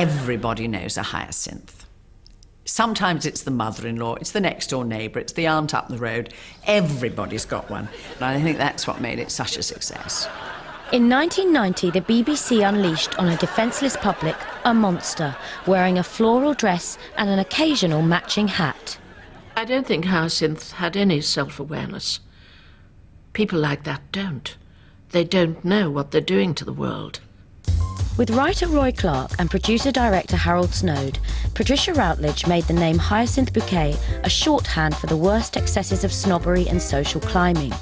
Everybody knows a Hyacinth. Sometimes it's the mother-in-law, it's the next-door neighbour, it's the aunt up the road. Everybody's got one. And I think that's what made it such a success. In 1990, the BBC unleashed on a defenceless public a monster, wearing a floral dress and an occasional matching hat. I don't think Hyacinth had any self-awareness. People like that don't. They don't know what they're doing to the world. With writer Roy Clarke and producer-director Harold Snowd, Patricia Routledge made the name Hyacinth Bouquet a shorthand for the worst excesses of snobbery and social climbing.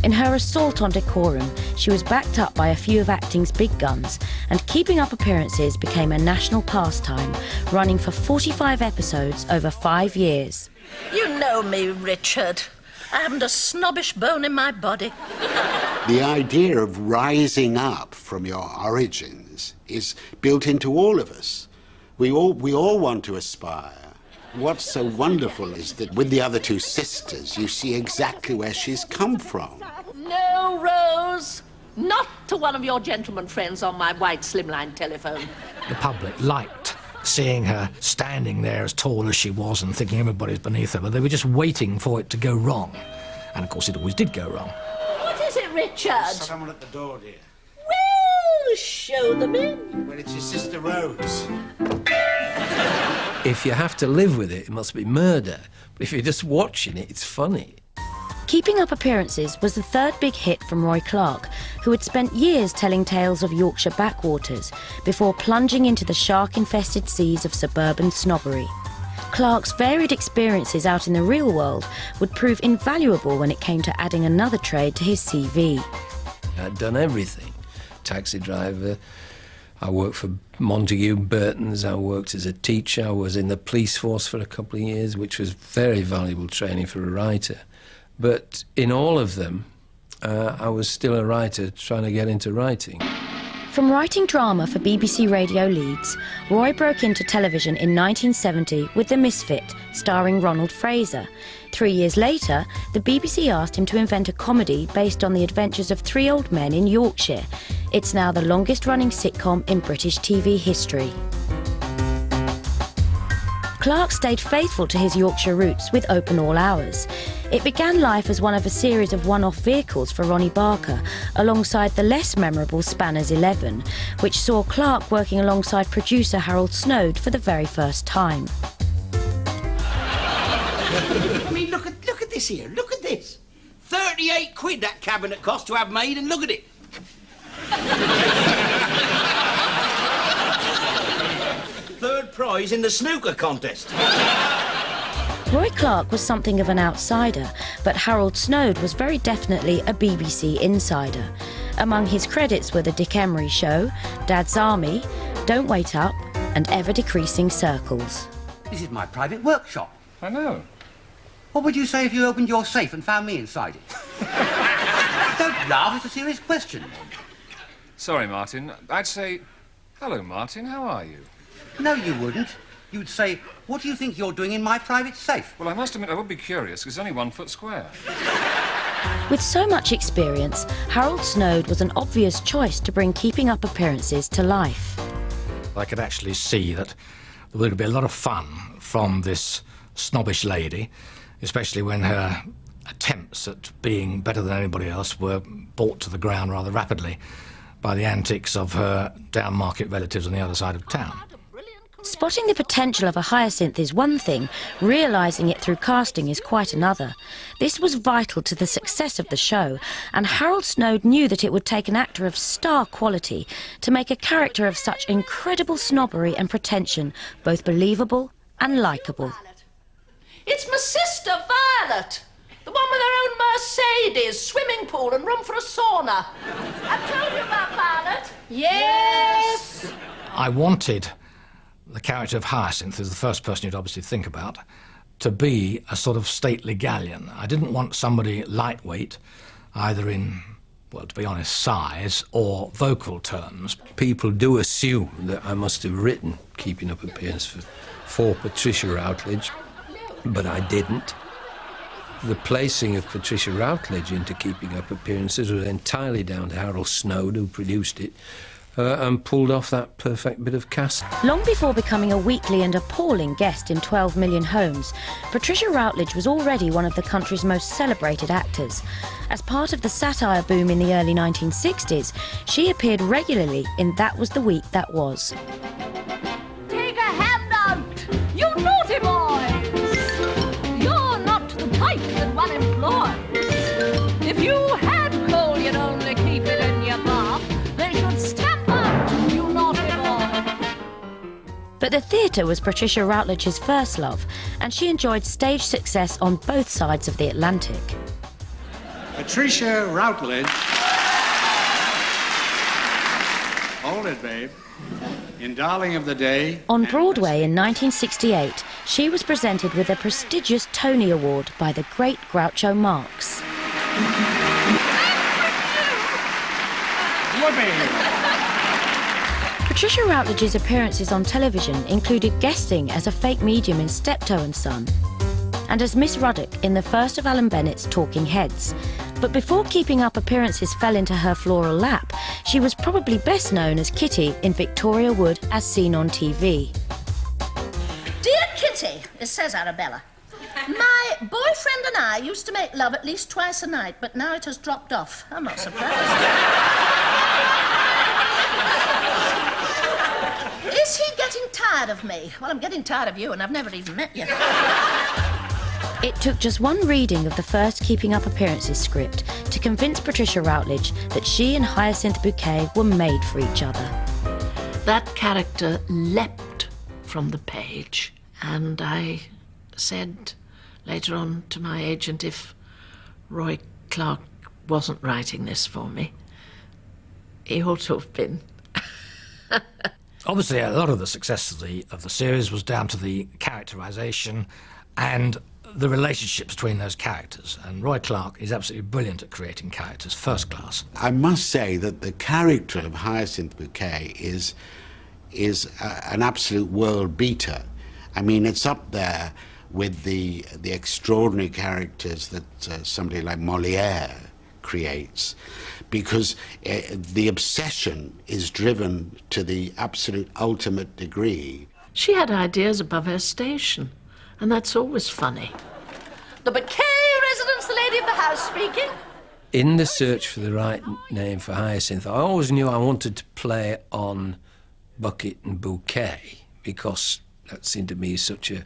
In her assault on decorum, she was backed up by a few of acting's big guns, and keeping up appearances became a national pastime, running for 45 episodes over 5 years. You know me, Richard. I haven't a snobbish bone in my body. The idea of rising up from your origins is built into all of us. We all want to aspire. What's so wonderful is that with the other two sisters, you see exactly where she's come from. No, Rose. Not to one of your gentlemen friends on my white slimline telephone. The public liked seeing her standing there as tall as she was and thinking everybody's beneath her, but they were just waiting for it to go wrong. And of course it always did go wrong. What is it, Richard? Someone at the door, dear. Well, show them in. Well, it's your sister Rose. If you have to live with it, it must be murder. But if you're just watching it, it's funny. Keeping Up Appearances was the third big hit from Roy Clarke, who had spent years telling tales of Yorkshire backwaters before plunging into the shark-infested seas of suburban snobbery. Clarke's varied experiences out in the real world would prove invaluable when it came to adding another trade to his CV. I'd done everything. Taxi driver, I worked for Montague Burton's, I worked as a teacher, I was in the police force for a couple of years, which was very valuable training for a writer. But in all of them, I was still a writer trying to get into writing. From writing drama for BBC Radio Leeds, Roy broke into television in 1970 with The Misfit, starring Ronald Fraser. 3 years later, the BBC asked him to invent a comedy based on the adventures of 3 old men in Yorkshire. It's now the longest-running sitcom in British TV history. Clarke stayed faithful to his Yorkshire roots with Open All Hours. It began life as one of a series of one-off vehicles for Ronnie Barker, alongside the less memorable Spanners 11, which saw Clarke working alongside producer Harold Snowd for the very first time. I mean, look at this here, look at this. 38 quid that cabinet cost to have made, and look at it. Third prize in the snooker contest. Roy Clarke was something of an outsider, but Harold Snowd was very definitely a BBC insider. Among his credits were The Dick Emery Show, Dad's Army, Don't Wait Up, and Ever Decreasing Circles. This is my private workshop. I know. What would you say if you opened your safe and found me inside it? Don't laugh, it's a serious question. Sorry, Martin. I'd say, hello, Martin, how are you? No, you wouldn't. You'd say, what do you think you're doing in my private safe? Well, I must admit I would be curious, because it's only 1 foot square. With so much experience, Harold Snowd was an obvious choice to bring Keeping Up Appearances to life. I could actually see that there would be a lot of fun from this snobbish lady, especially when her attempts at being better than anybody else were brought to the ground rather rapidly by the antics of her down-market relatives on the other side of town. Spotting the potential of a Hyacinth is one thing, realising it through casting is quite another. This was vital to the success of the show, and Harold Snowd knew that it would take an actor of star quality to make a character of such incredible snobbery and pretension both believable and likeable. It's my sister, Violet. The one with her own Mercedes, swimming pool and room for a sauna. I've told you about Violet. Yes! I wanted the character of Hyacinth, who's the first person you'd obviously think about, to be a sort of stately galleon. I didn't want somebody lightweight, either in, well, to be honest, size or vocal terms. People do assume that I must have written Keeping Up Appearances for Patricia Routledge, but I didn't. The placing of Patricia Routledge into Keeping Up Appearances was entirely down to Harold Snowd, who produced it, and pulled off that perfect bit of casting. Long before becoming a weekly and appalling guest in 12 Million Homes, Patricia Routledge was already one of the country's most celebrated actors. As part of the satire boom in the early 1960s, she appeared regularly in That Was the Week That Was. Take a hand out, you naughty boys! You're not the type that one employs. If you had coal, you'd only keep it in your bath. They should stamp out, you naughty boy. But the theatre was Patricia Routledge's first love, and she enjoyed stage success on both sides of the Atlantic. Patricia Routledge. Hold it, babe. In Darling of the Day. On Broadway in 1968, she was presented with a prestigious Tony Award by the great Groucho Marx. Patricia Routledge's appearances on television included guesting as a fake medium in Steptoe and Son, and as Miss Ruddock in the first of Alan Bennett's Talking Heads. But before Keeping Up appearances fell into her floral lap, she was probably best known as Kitty in Victoria Wood as seen on TV. Dear Kitty, it says Arabella. My boyfriend and I used to make love at least twice a night, but now it has dropped off. I'm not surprised. Is he getting tired of me? Well, I'm getting tired of you, and I've never even met you. It took just one reading of the first Keeping Up appearances script to convince Patricia Routledge that she and Hyacinth Bouquet were made for each other. That character leapt from the page, and I said later on to my agent if Roy Clarke wasn't writing this for me, he ought to have been. Obviously, a lot of the success of the series was down to the characterisation and the relationship between those characters. And Roy Clarke is absolutely brilliant at creating characters, first class. I must say that the character of Hyacinth Bouquet is an absolute world beater. I mean, it's up there with the extraordinary characters that somebody like Molière creates, because the obsession is driven to the absolute ultimate degree. She had ideas above her station, and that's always funny. The Bouquet residence, the lady of the house speaking. In the search for the right name for Hyacinth, I always knew I wanted to play on bucket and bouquet, because that seemed to me such a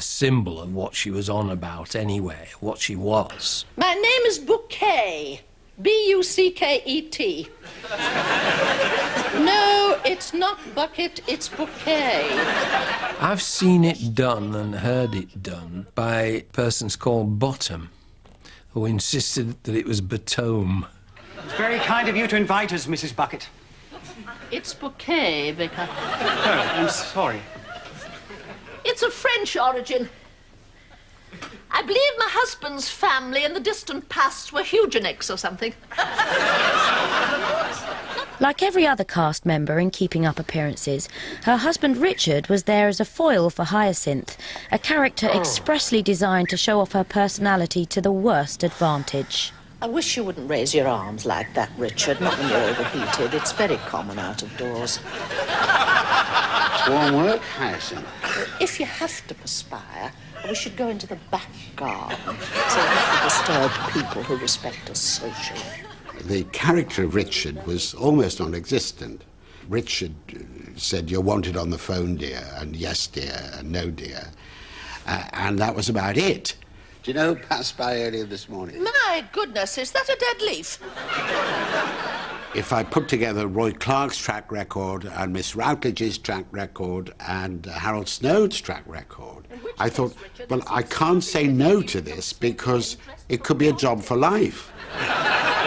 symbol of what she was on about anyway, what she was. My name is Bouquet. B-U-C-K-E-T. No, it's not bucket, it's bouquet. I've seen it done and heard it done by persons called Bottom, who insisted that it was Batome. It's very kind of you to invite us, Mrs. Bucket. It's bouquet, Vicar. Oh, I'm sorry. It's of French origin. I believe my husband's family in the distant past were eugenics or something. Like every other cast member in Keeping Up appearances, her husband Richard was there as a foil for Hyacinth, a character expressly designed to show off her personality to the worst advantage. I wish you wouldn't raise your arms like that, Richard, not when you're overheated. It's very common out of doors. It's warm work, Hyacinth. If you have to perspire, we should go into the back garden so not to disturb people who respect us socially. The character of Richard was almost non-existent. Richard said, "You're wanted on the phone, dear," and "yes, dear," and "no, dear." And that was about it. Do you know who passed by earlier this morning? My goodness, is that a dead leaf? If I put together Roy Clarke's track record and Miss Routledge's track record and Harold Snowd's track record, I thought, well, I can't say no to this because it could be a job for life.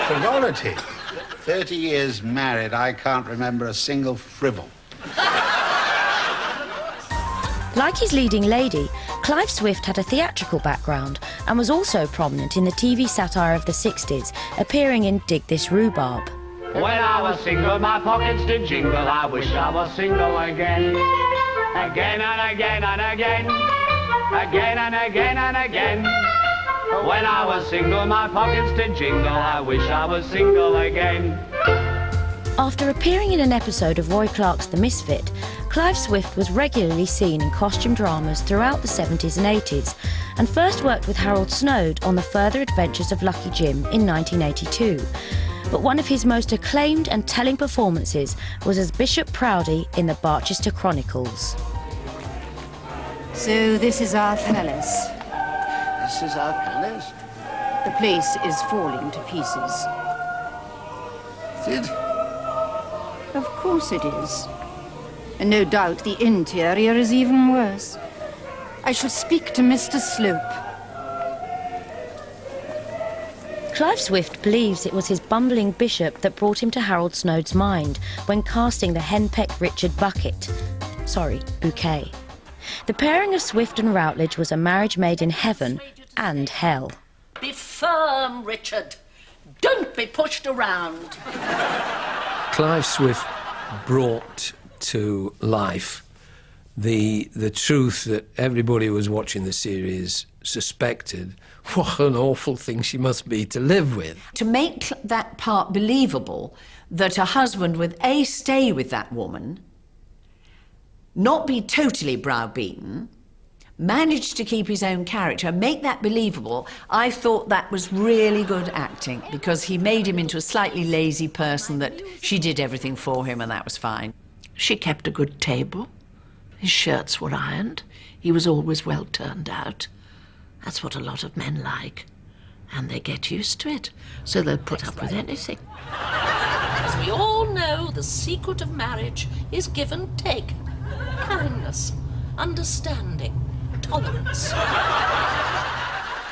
Frivolity. 30 years married, I can't remember a single frivol. Like his leading lady, Clive Swift had a theatrical background and was also prominent in the TV satire of the 60s, appearing in Dig This Rhubarb. When I was single, my pockets did jingle. I wish I was single again. Again and again and again. Again and again and again. When I was single, my pockets did jingle. I wish I was single again. After appearing in an episode of Roy Clarke's The Misfit, Clive Swift was regularly seen in costume dramas throughout the 70s and 80s, and first worked with Harold Snowd on The Further Adventures of Lucky Jim in 1982. But one of his most acclaimed and telling performances was as Bishop Proudie in the Barchester Chronicles. So this is our palace. This is our palace? The place is falling to pieces. Is it? Of course it is. And no doubt the interior is even worse. I shall speak to Mr. Slope. Clive Swift believes it was his bumbling bishop that brought him to Harold Snowd's mind when casting the henpecked Richard Bouquet. The pairing of Swift and Routledge was a marriage made in heaven and hell. Be firm, Richard. Don't be pushed around. Clive Swift brought to life the truth that everybody who was watching the series suspected. What an awful thing she must be to live with. To make that part believable, that a husband would A, stay with that woman, not be totally browbeaten, manage to keep his own character, make that believable, I thought that was really good acting, because he made him into a slightly lazy person that she did everything for him, and that was fine. She kept a good table. His shirts were ironed. He was always well turned out. That's what a lot of men like. And they get used to it, so they'll put up with anything. As we all know, the secret of marriage is give and take. Kindness, understanding, tolerance.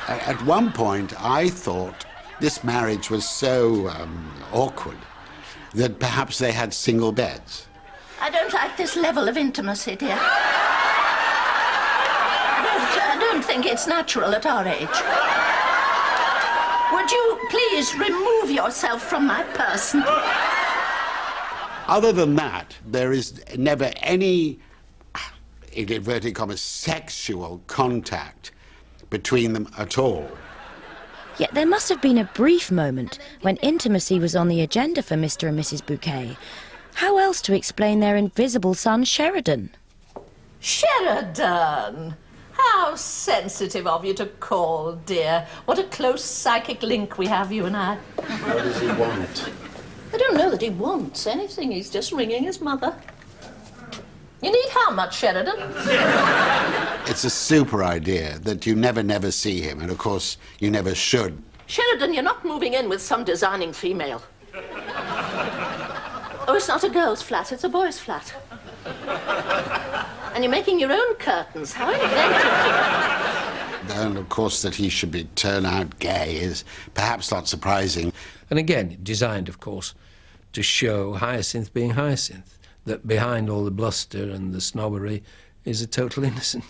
At one point, I thought this marriage was so awkward that perhaps they had single beds. I don't like this level of intimacy, dear. I don't think it's natural at our age. Would you please remove yourself from my person? Other than that, there is never any, in inverted commas, sexual contact between them at all. Yet there must have been a brief moment when intimacy was on the agenda for Mr. and Mrs. Bouquet. How else to explain their invisible son, Sheridan? Sheridan! How sensitive of you to call, dear. What a close psychic link we have, you and I. What does he want? I don't know that he wants anything. He's just ringing his mother. You need how much, Sheridan? It's a super idea that you never see him, and of course you never should. Sheridan, you're not moving in with some designing female. Oh, it's not a girl's flat, it's a boy's flat. And you're making your own curtains. How inventive. And of course that he should be turn out gay is perhaps not surprising. And again, designed, of course, to show Hyacinth being Hyacinth, that behind all the bluster and the snobbery is a total innocence.